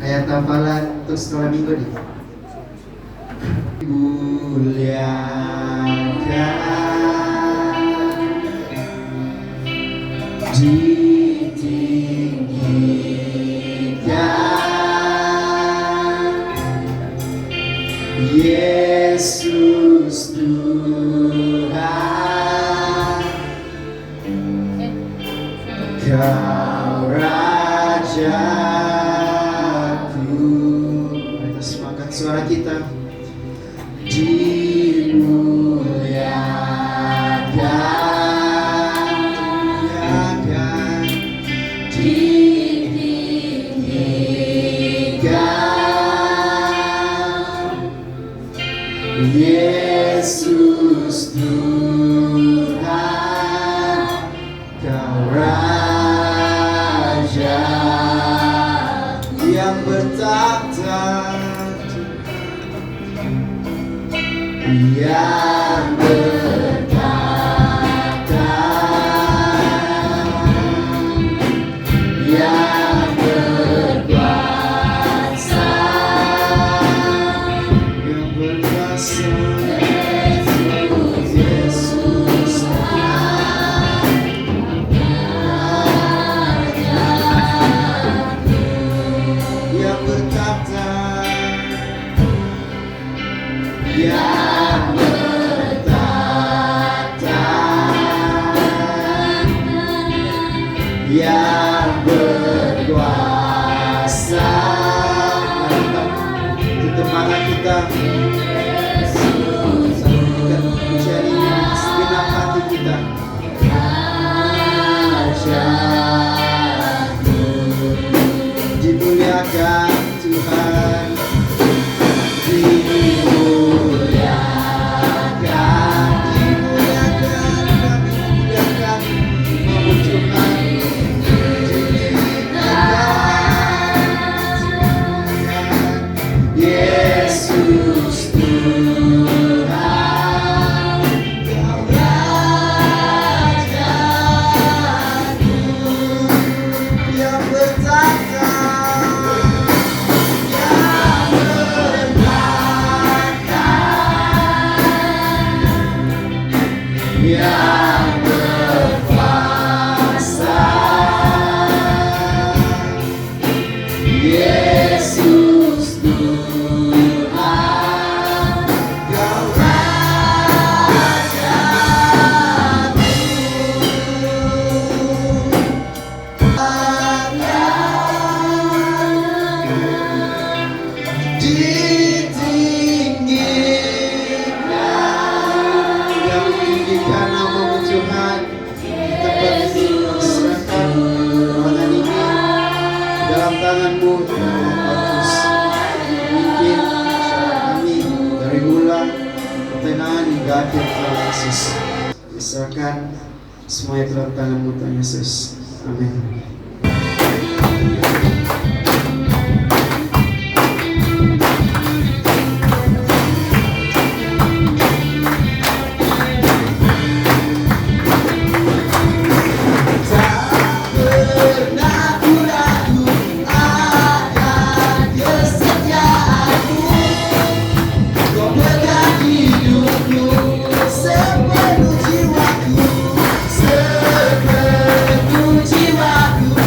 ayat hafalan untuk sekolah minggu nih. Muliakan, ditinggikan, Yesus Tuhan, Kau Rajaku. Kita semangat suara kita. Dimuliakan, ditinggikan, Yesus Tuhan, Kau Raja yang bertahta, yang bertahta, yang berkuasa, yang berkuasa, Yesus yang bertahta, yang bertahta, yang berkuasa. Tutup mata kita, satukan pujian ini segenap hati kita. Rajaku, dimuliakan Tuhan, dimuliakan, dimuliakan, kami muliakan nama Tuhan. Yesus Tuhan, Kau Rajaku yang bertahta, yang bertahta, yang berkuasa, Yesus Tuhan, Kau Rajaku. Ditinggikan, yang meninggikan nama Tuhan. Kita berserahkan ruangan ini dalam tangan-Mu, Tuhan Yesus. Mungkin kami dari mula pertengahan hingga akhir, Tuhan Yesus. Diserahkan semuanya dalam tangan-Mu, Tuhan Yesus. Amin. Sepenuh jiwaku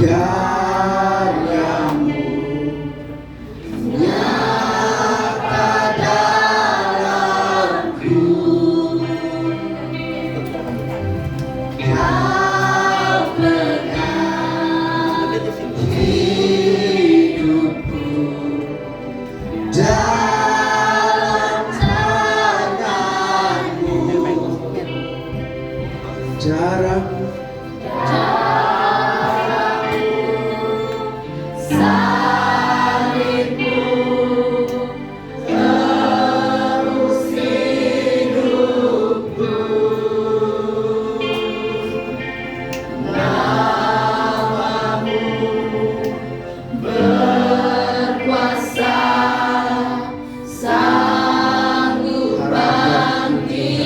Karyamu nyata dalamku. Kau pegang hidupku dalam tanganmu. Jarakmu salibmu terus hidupku. Namamu berkuasa, sanggup bangkitkan.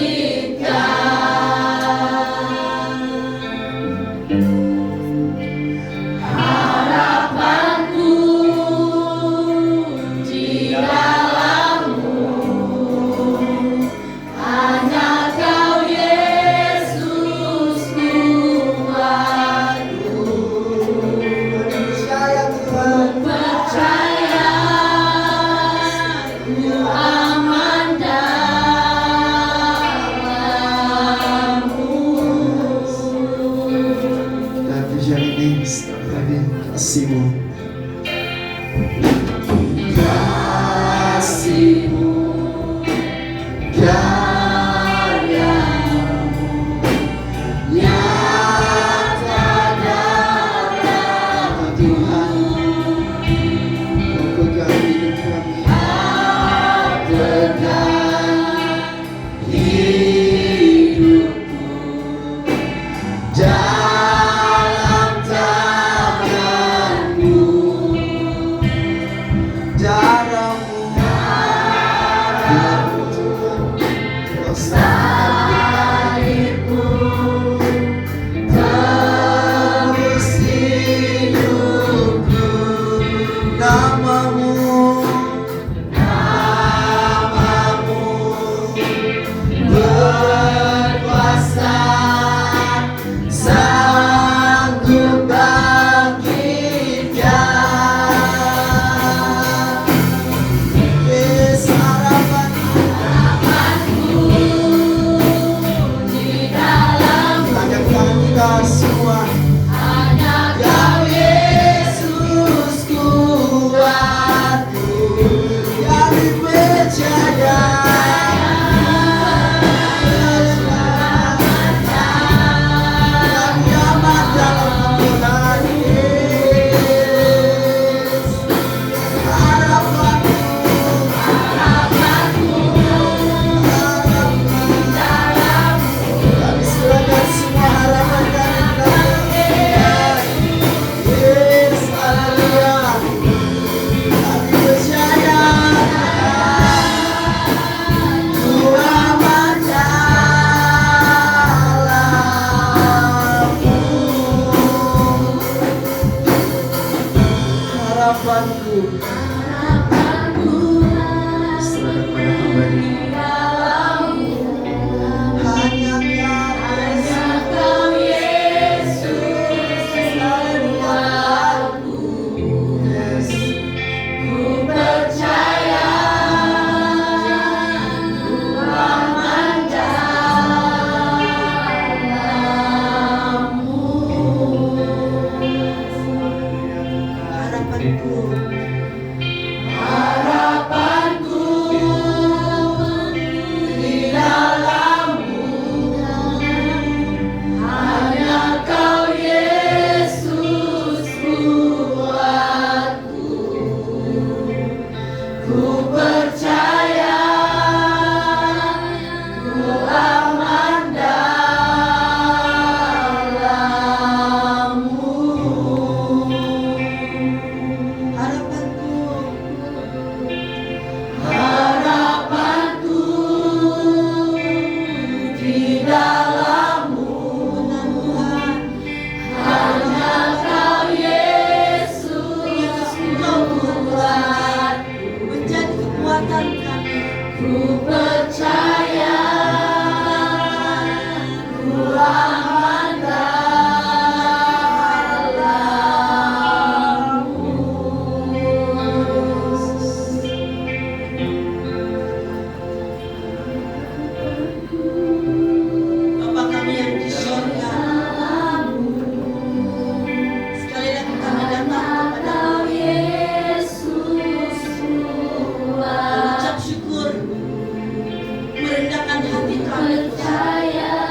percaya,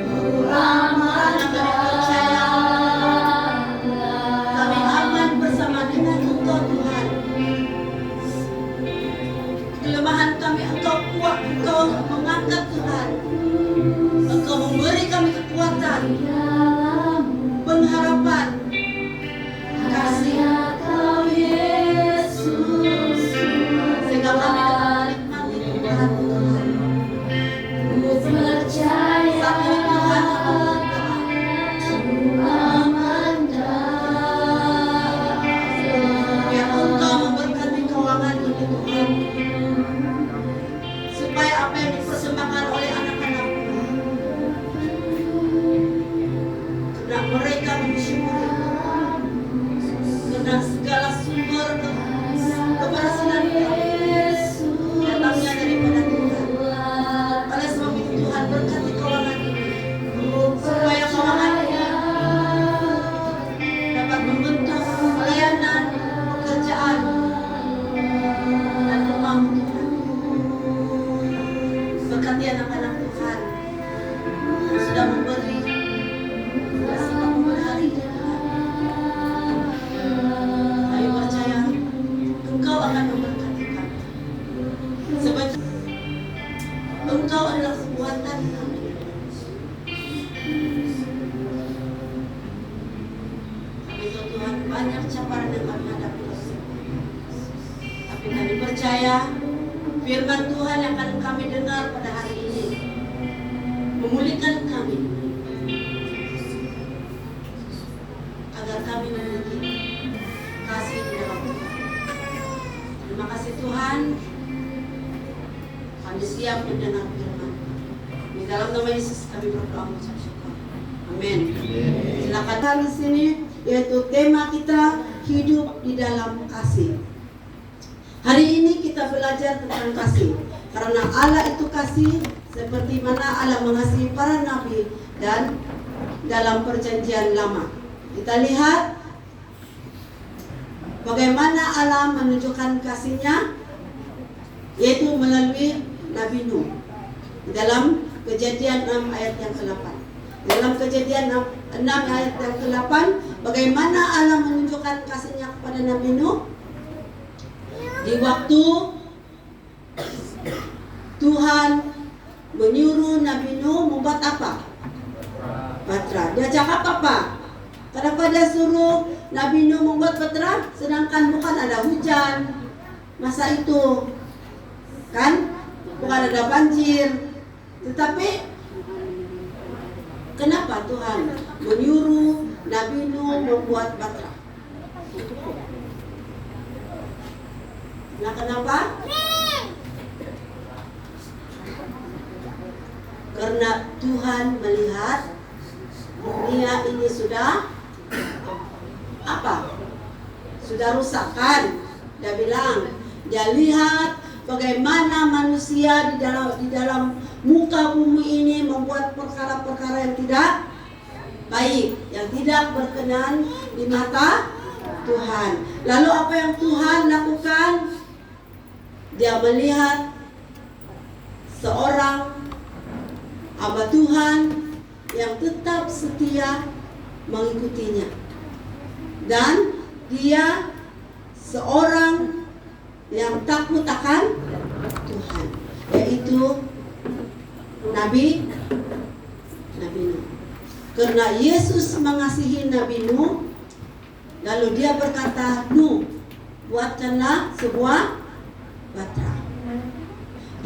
ku aman kami aman bersama dengan Engkau Tuhan. Kelemahan kami Engkau kuat, Engkau mengangkat Tuhan. Engkau memberi kami kekuatan, pengharapan, kasih Yesus, sehingga kami dapat menikmati Tuhan. Ku percaya saat ini Tuhan biar Engkau memberkati keuangan ini Tuhan, supaya apa yang dipersembahkan oleh anak-anak karena mereka mensyukuri, karena segala sumber keberhasilan datangnya daripada Tuhan. Oleh sebab itu Tuhan berkati keuangan ini, supaya keuangan ini dapat membentuk pelayanan, pekerjaan, dan rumah Tuhan. Berkati anak-anak Tuhan yang sudah memberi, kasih memberi Tuhan. Kami percaya Engkau akan memberkati kami. Sebab Engkau adalah kekuatan kami. Kami tahu Tuhan banyak cabaran yang kami hadapi, tapi kami percaya firman Tuhan yang akan kami dengar pada hari ini memulihkan kami, agar kami memiliki kasih di dalam Tuhan. Terima kasih Tuhan, kami siap mendengar firman. Di dalam nama Yesus kami berdoa mengucap syukur. Amin. Silakan di sini, yaitu tema kita hidup di dalam kasih. Hari ini kita belajar tentang kasih, karena Allah itu kasih, seperti mana Allah mengasihi para nabi dan dalam perjanjian lama. Kita lihat bagaimana Allah menunjukkan kasih-Nya, yaitu melalui Nabi Nuh. Dalam Kejadian 6 ayat yang ke-8. Dalam Kejadian 6 ayat yang ke-8, bagaimana Allah menunjukkan kasih-Nya kepada Nabi Nuh? Di waktu Tuhan menyuruh Nabi Nuh membuat apa? Batra. Dia cakap apa? Kenapa dia suruh Nabi Nuh membuat batra? Sedangkan bukan ada hujan masa itu, kan? Bukan ada banjir. Tetapi kenapa Tuhan menyuruh Nabi Nuh membuat batra? Nah, kenapa? Karena Tuhan melihat dunia ini sudah apa? Sudah rusak, kan? Dia bilang, dia lihat bagaimana manusia di dalam muka bumi ini membuat perkara-perkara yang tidak baik, yang tidak berkenan di mata Tuhan. Lalu apa yang Tuhan lakukan? Dia melihat seorang hamba Tuhan yang tetap setia mengikutinya, dan dia seorang yang takut akan Tuhan, yaitu Nabi Nuh. Karena Yesus mengasihi Nabi Nuh, lalu dia berkata, Nuh, buatkanlah sebuah batra.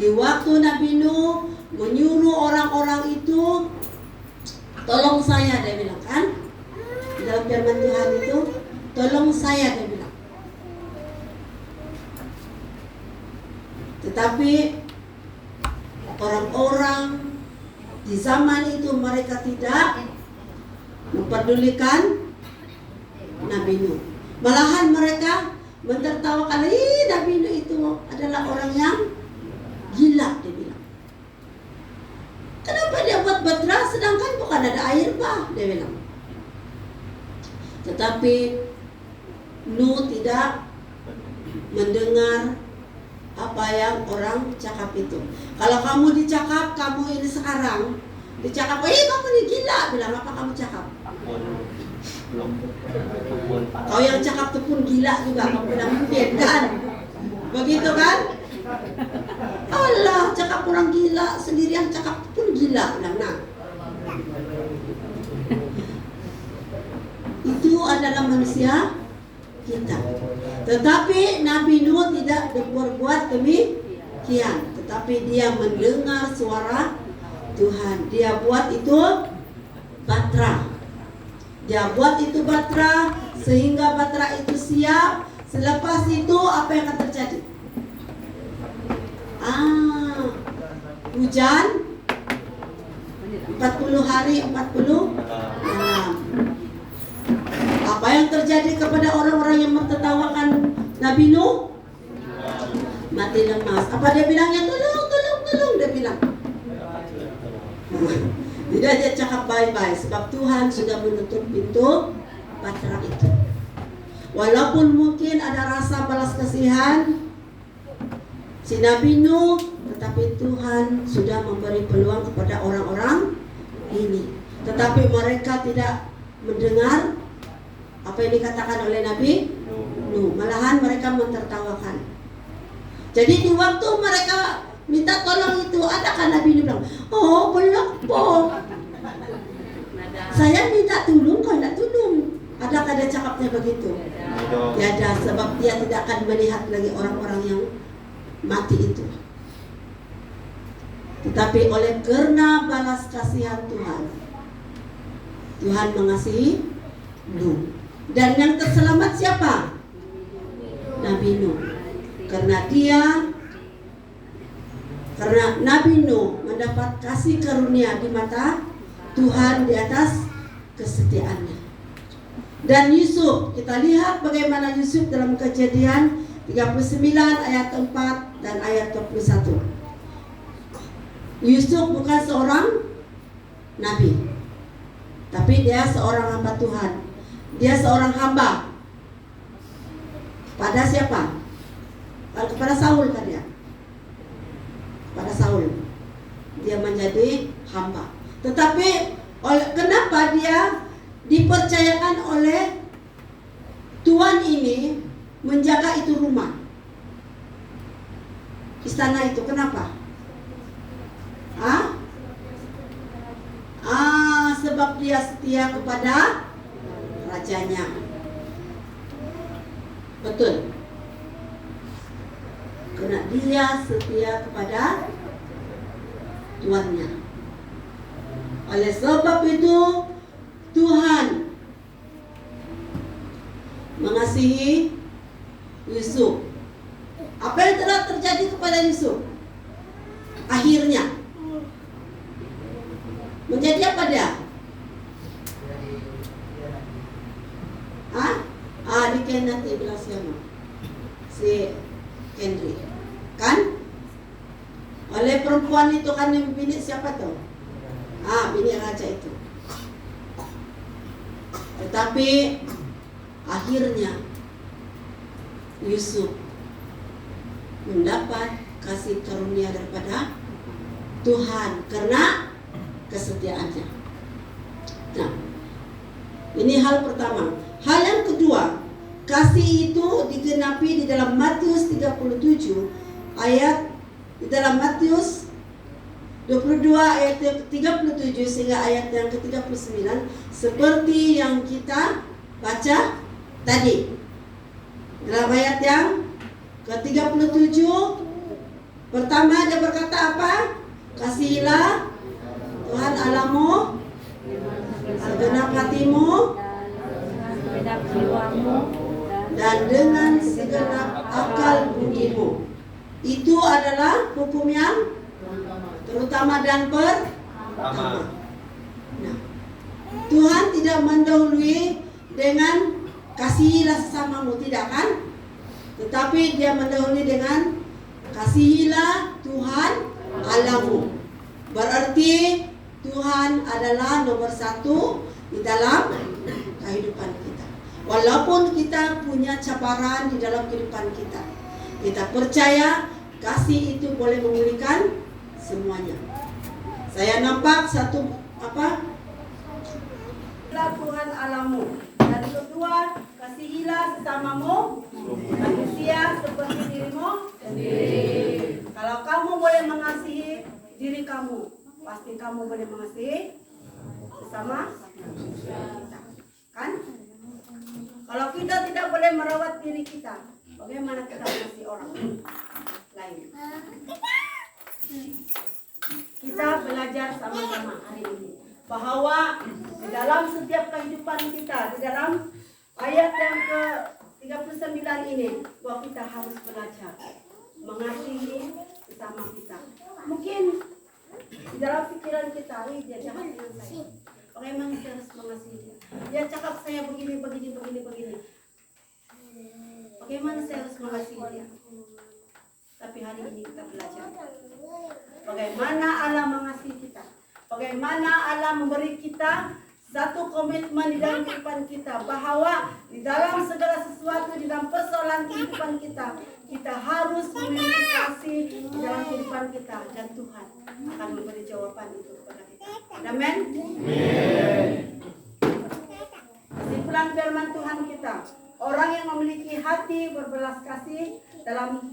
Di waktu Nabi Nuh menyuruh orang-orang itu, tolong saya, dia bilang, kan? Di dalam firman Tuhan itu, tolong saya, dia bilang. Tetapi orang-orang di zaman itu mereka tidak memperdulikan Nabi Nuh. Malahan mereka mentertawakan, Nabi Nuh itu adalah orang yang gila, dia bilang. Kenapa dia buat batra sedangkan bukan ada air bah, dia bilang. Tetapi Nuh tidak mendengar apa apa yang orang cakap itu. Kalau kamu dicakap, kamu ini sekarang dicakap, kamu ini gila, bilang apa kamu cakap? Kau yang cakap itu pun gila juga, kamu bilang mungkin kan? Begitu kan? Allah, cakap orang gila, sendiri yang cakap pun gila, bilang nah. Itu adalah manusia kita. Tetapi Nabi Nuh tidak berbuat demikian, tetapi dia mendengar suara Tuhan. Dia buat itu batra. Dia buat itu batra sehingga batra itu siap. Selepas itu apa yang akan terjadi? Hujan 40 hari 40 malam. Apa yang terjadi kepada orang-orang yang mentertawakan Nabi Nuh? Mati lemas. Apa dia bilangnya? Tolong dia bilang. Tidak, dia cakap bye-bye sebab Tuhan sudah menutup pintu batra itu. Walaupun mungkin ada rasa balas kasihan si Nabi Nuh, tetapi Tuhan sudah memberi peluang kepada orang-orang ini. Tetapi mereka tidak mendengar apa yang dikatakan oleh Nabi Nuh. Malahan mereka mentertawakan. Jadi di waktu mereka minta tolong itu, adakah Nabi Nuh bilang, oh belum po, saya minta tolong, kau tidak tolong. Adakah dia cakapnya begitu? Tiada, sebab dia tidak akan melihat lagi orang-orang yang mati itu. Tetapi oleh karena balas kasihan Tuhan, Tuhan mengasihi Nuh. Dan yang terselamat siapa? Nabi Nuh. Karena Nabi Nuh mendapat kasih karunia di mata Tuhan di atas kesetiaannya. Dan Yusuf, kita lihat bagaimana Yusuf dalam Kejadian 39 ayat 4 dan ayat 21. Yusuf bukan seorang nabi, tapi dia seorang hamba Tuhan. Dia seorang hamba pada siapa? Kepada Saul kan dia. Pada Saul dia menjadi hamba. Tetapi kenapa dia dipercayakan oleh Tuhan ini menjaga itu rumah, istana itu? Kenapa? Sebab dia setia kepada rajanya. Betul. Karena dia setia kepada tuannya. Oleh sebab itu Tuhan mengasihi Yusuf. Apa yang telah terjadi kepada Yusuf? Akhirnya menjadi apa dia? Di Ken nanti bilang siapa? Si Henry, kan? Oleh perempuan itu kan yang bini siapa tuh? Bini raja itu. Tetapi akhirnya Yusuf mendapat kasih karunia daripada Tuhan karena kesetiaannya. Nah, ini hal pertama. Hal yang kedua, kasih itu digenapi di dalam Matius 37 ayat, di dalam Matius 22 ayat 37 sehingga ayat yang ke-39, seperti yang kita baca tadi. Dalam ayat yang ke-37 pertama dia berkata apa? Kasihilah Tuhan Allahmu segenap hatimu dan dengan segenap akal budimu. Itu adalah hukum yang terutama dan pertama. Nah, Tuhan tidak mendahului dengan kasihilah sesamamu, tidak kan? Tetapi dia mendahului dengan kasihilah Tuhan Allahmu. Berarti Tuhan adalah nomor satu di dalam kehidupan kita. Walaupun kita punya cabaran di dalam kehidupan kita, kita percaya Kasih itu boleh memulihkan semuanya. Saya nampak satu apa? Tuhan Allahmu. Dan kedua, kasihilah sesamamu manusia seperti dirimu sendiri. Kalau kamu boleh mengasihi diri kamu, pasti kamu boleh mengasihi sesama kita. Kan? Kalau kita tidak boleh merawat diri kita, bagaimana kita mengasihi orang lain? Kita belajar sama-sama hari ini bahwa di dalam setiap kehidupan kita, di dalam ayat yang ke-39 ini, bahwa kita harus belajar mengasihi sesama kita. Mungkin di dalam pikiran kita, dia jahat dengan saya. Bagaimana saya harus mengasihi dia? Dia cakap saya begini. Bagaimana saya harus mengasihi dia? Tapi hari ini kita belajar bagaimana Allah mengasihi kita. Bagaimana Allah memberi kita satu komitmen di dalam kehidupan kita, bahwa di dalam segala sesuatu, di dalam persoalan kehidupan kita, kita harus memiliki kasih di dalam kehidupan kita, dan Tuhan akan memberi jawaban itu kepada kita. Amin. Kesimpulan firman Tuhan kita, orang yang memiliki hati berbelas kasih dalam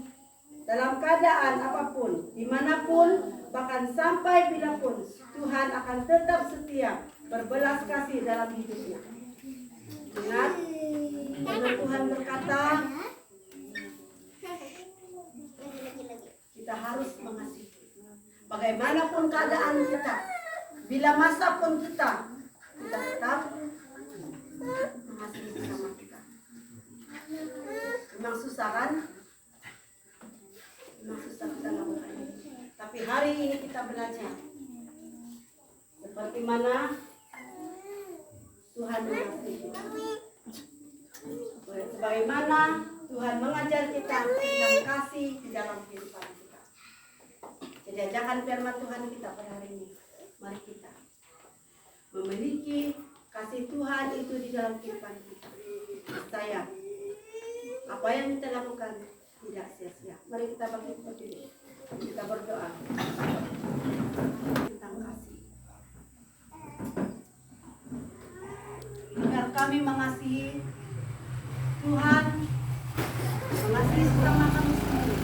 keadaan apapun, dimanapun, bahkan sampai bilapun, Tuhan akan tetap setia berbelas kasih dalam hidupnya. Ingat, karena Tuhan berkata, kita harus mengasihi. Bagaimanapun keadaan kita, bila masa pun kita tetap mengasihi sesama kita. Memang susah kan? Memang susah kita lakukan ini. Tapi hari ini kita belajar seperti mana Tuhan mengasihi. Sebagaimana Tuhan mengajar kita tentang kasih di dalam kehidupan kita. Jadi ajakan firman Tuhan kita pada hari ini, mari kita memiliki kasih Tuhan itu di dalam kehidupan kita. Saya, apa yang kita lakukan tidak sia-sia. Mari kita bangkit berdiri, kita berdoa tentang kasih. Agar kami mengasihi Tuhan, mengasihi sesama kami sendiri.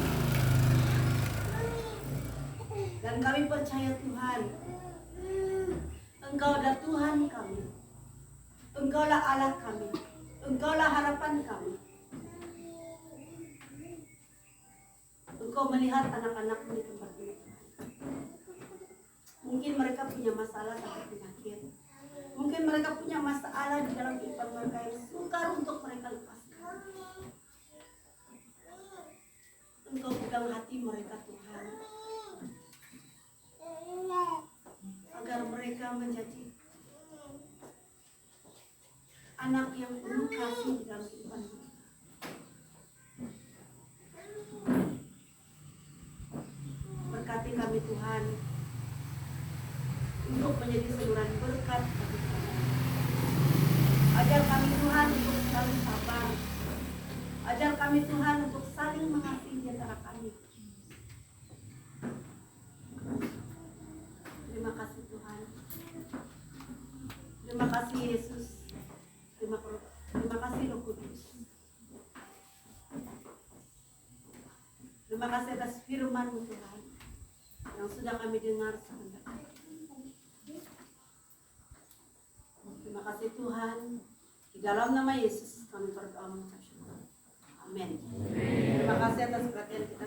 Dan kami percaya Tuhan, Engkau adalah Tuhan kami. Engkaulah Allah kami. Engkaulah harapan kami. Engkau melihat anak-anakmu di tempat ini. Mungkin mereka punya masalah sakit penyakit. Mungkin mereka punya masalah di dalam kehidupan mereka yang sukar untuk mereka lepaskan. Engkau pegang hati mereka, Tuhan, agar mereka menjadi anak yang penuh kasih di dalam kehidupan mereka. Berkati kami, Tuhan, untuk menjadi saluran berkat bagi kami. Ajar kami, Tuhan, untuk selalu sabar. Ajar kami, Tuhan, untuk saling mengasihi di antara kami. Terima kasih, Tuhan. Terima kasih, Yesus. Terima kasih, Roh Kudus. Terima kasih atas firman-Mu, Tuhan, yang sudah kami dengar sebentar. Terima kasih, Tuhan. Di dalam nama Yesus kami berdoa mengucap syukur. Amin. Terima kasih atas perhatian kita.